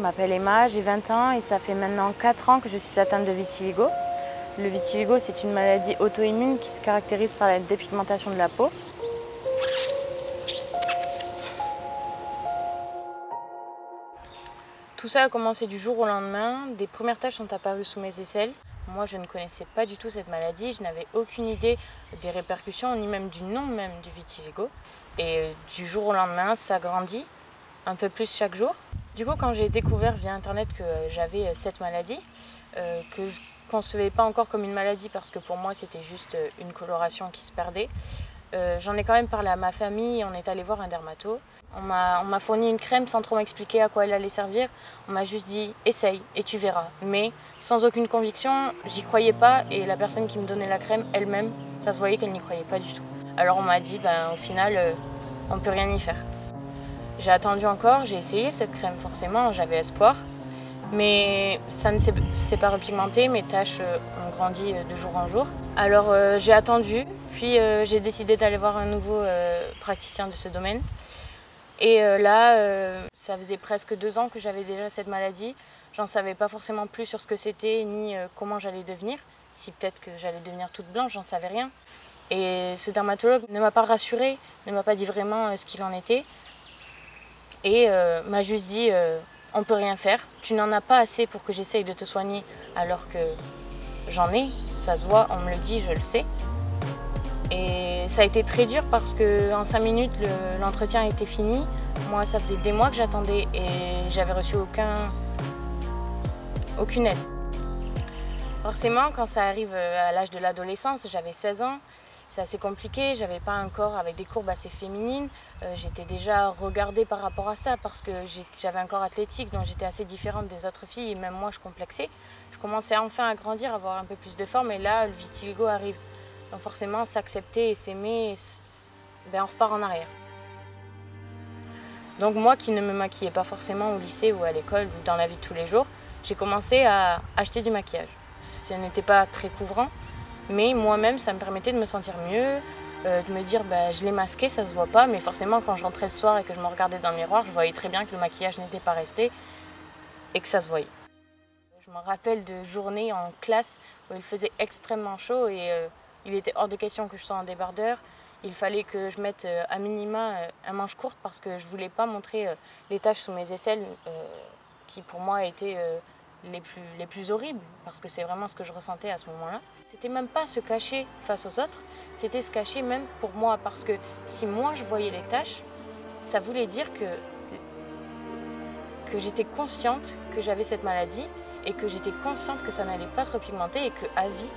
m'appelle Emma, j'ai 20 ans et ça fait maintenant 4 ans que je suis atteinte de vitiligo. Le vitiligo, c'est une maladie auto-immune qui se caractérise par la dépigmentation de la peau. Tout ça a commencé du jour au lendemain. Des premières taches sont apparues sous mes aisselles. Moi, je ne connaissais pas du tout cette maladie. Je n'avais aucune idée des répercussions, ni même du nom même du vitiligo. Et du jour au lendemain, ça grandit un peu plus chaque jour. Du coup, quand j'ai découvert via Internet que j'avais cette maladie, que je ne concevais pas encore comme une maladie parce que pour moi, c'était juste une coloration qui se perdait, j'en ai quand même parlé à ma famille et on est allé voir un dermato. On m'a fourni une crème sans trop m'expliquer à quoi elle allait servir. On m'a juste dit « essaye et tu verras ». Mais sans aucune conviction, j'y croyais pas et la personne qui me donnait la crème, elle-même, ça se voyait qu'elle n'y croyait pas du tout. Alors on m'a dit au final, on ne peut rien y faire. J'ai attendu encore, j'ai essayé cette crème forcément, j'avais espoir. Mais ça ne s'est pas repigmenté, mes taches ont grandi de jour en jour. Alors j'ai attendu, puis j'ai décidé d'aller voir un nouveau praticien de ce domaine. Et là, ça faisait presque 2 ans que j'avais déjà cette maladie. J'en savais pas forcément plus sur ce que c'était, ni comment j'allais devenir. Si peut-être que j'allais devenir toute blanche, j'en savais rien. Et ce dermatologue ne m'a pas rassurée, ne m'a pas dit vraiment ce qu'il en était. Et m'a juste dit on peut rien faire, tu n'en as pas assez pour que j'essaye de te soigner alors que j'en ai, ça se voit, on me le dit, je le sais. Et ça a été très dur parce qu'en 5 minutes, l'entretien était fini. Moi, ça faisait des mois que j'attendais et j'avais reçu aucune aide. Forcément, quand ça arrive à l'âge de l'adolescence, j'avais 16 ans, c'est assez compliqué, j'avais pas un corps avec des courbes assez féminines. J'étais déjà regardée par rapport à ça parce que j'avais un corps athlétique, donc j'étais assez différente des autres filles et même moi je complexais. Je commençais enfin à grandir, à avoir un peu plus de forme et là le vitiligo arrive. Donc forcément s'accepter et s'aimer, on repart en arrière. Donc moi qui ne me maquillais pas forcément au lycée ou à l'école ou dans la vie de tous les jours, j'ai commencé à acheter du maquillage. Ce n'était pas très couvrant, mais moi-même ça me permettait de me sentir mieux, de me dire je l'ai masqué, ça se voit pas, mais forcément quand je rentrais le soir et que je me regardais dans le miroir, je voyais très bien que le maquillage n'était pas resté et que ça se voyait. Je me rappelle de journées en classe où il faisait extrêmement chaud et il était hors de question que je sois en débardeur. Il fallait que je mette à minima un manche courte parce que je ne voulais pas montrer les taches sous mes aisselles qui pour moi étaient les plus horribles parce que c'est vraiment ce que je ressentais à ce moment-là. C'était même pas se cacher face aux autres, c'était se cacher même pour moi parce que si moi je voyais les taches, ça voulait dire que j'étais consciente que j'avais cette maladie et que j'étais consciente que ça n'allait pas se repigmenter et qu'à vie,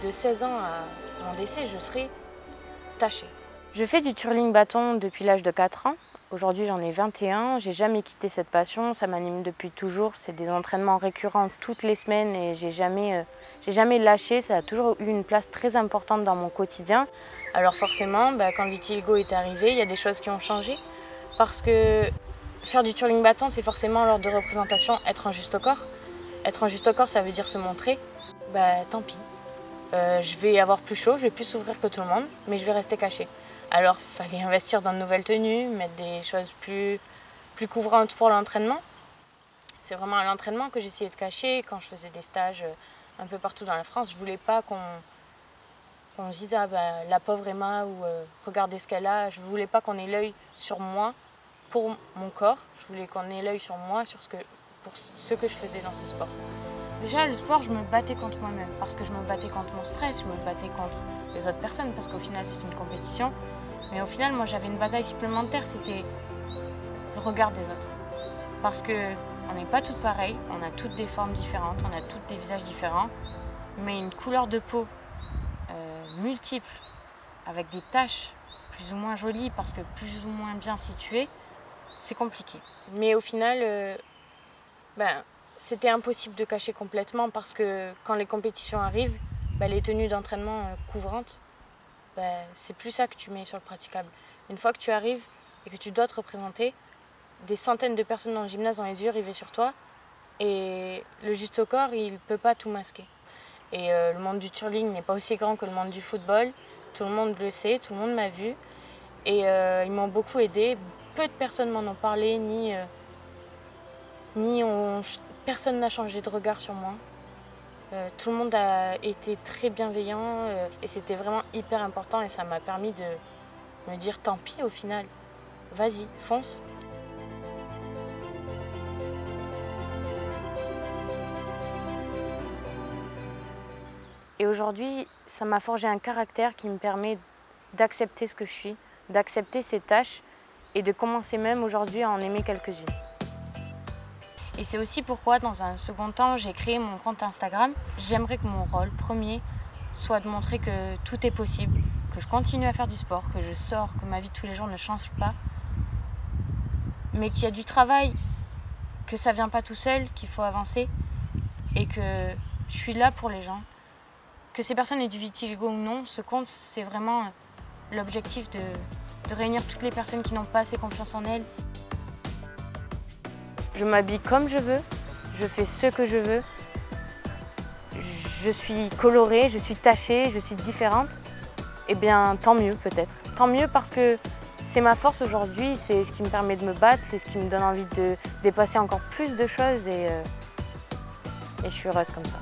de 16 ans à mon décès, je serais tachée. Je fais du twirling bâton depuis l'âge de 4 ans. Aujourd'hui, j'en ai 21. J'ai jamais quitté cette passion. Ça m'anime depuis toujours. C'est des entraînements récurrents toutes les semaines et j'ai jamais lâché. Ça a toujours eu une place très importante dans mon quotidien. Alors forcément, quand le vitiligo est arrivé, il y a des choses qui ont changé. Parce que faire du twirling bâton, c'est forcément lors de représentation être en juste au corps. Être en juste au corps, ça veut dire se montrer. Tant pis. Je vais avoir plus chaud, je vais plus s'ouvrir que tout le monde, mais je vais rester cachée. Alors il fallait investir dans de nouvelles tenues, mettre des choses plus couvrantes pour l'entraînement. C'est vraiment à l'entraînement que j'essayais de cacher. Quand je faisais des stages un peu partout dans la France, je voulais pas qu'on me dise la pauvre Emma ou regardez ce qu'elle a. Je voulais pas qu'on ait l'œil sur moi pour mon corps. Je voulais qu'on ait l'œil sur moi pour ce que je faisais dans ce sport. Déjà, le sport, je me battais contre moi-même parce que je me battais contre mon stress, je me battais contre les autres personnes parce qu'au final, c'est une compétition. Mais au final, moi, j'avais une bataille supplémentaire, c'était le regard des autres. Parce qu'on n'est pas toutes pareilles, on a toutes des formes différentes, on a toutes des visages différents, mais une couleur de peau multiple, avec des taches plus ou moins jolies parce que plus ou moins bien situées, c'est compliqué. Mais au final, c'était impossible de cacher complètement parce que quand les compétitions arrivent, les tenues d'entraînement couvrantes, c'est plus ça que tu mets sur le praticable. Une fois que tu arrives et que tu dois te représenter, des centaines de personnes dans le gymnase ont les yeux rivés sur toi et le juste au corps, il ne peut pas tout masquer. Et le monde du twirling n'est pas aussi grand que le monde du football. Tout le monde le sait, tout le monde m'a vu et ils m'ont beaucoup aidée. Peu de personnes m'en ont parlé Personne n'a changé de regard sur moi. Tout le monde a été très bienveillant et c'était vraiment hyper important et ça m'a permis de me dire tant pis au final, vas-y, fonce. Et aujourd'hui, ça m'a forgé un caractère qui me permet d'accepter ce que je suis, d'accepter ces tâches et de commencer même aujourd'hui à en aimer quelques-unes. Et c'est aussi pourquoi, dans un second temps, j'ai créé mon compte Instagram. J'aimerais que mon rôle premier soit de montrer que tout est possible, que je continue à faire du sport, que je sors, que ma vie de tous les jours ne change pas, mais qu'il y a du travail, que ça ne vient pas tout seul, qu'il faut avancer et que je suis là pour les gens. Que ces personnes aient du vitiligo ou non, ce compte, c'est vraiment l'objectif de réunir toutes les personnes qui n'ont pas assez confiance en elles. Je m'habille comme je veux, je fais ce que je veux, je suis colorée, je suis tachée, je suis différente. Eh bien, tant mieux peut-être. Tant mieux parce que c'est ma force aujourd'hui, c'est ce qui me permet de me battre, c'est ce qui me donne envie de dépasser encore plus de choses et je suis heureuse comme ça.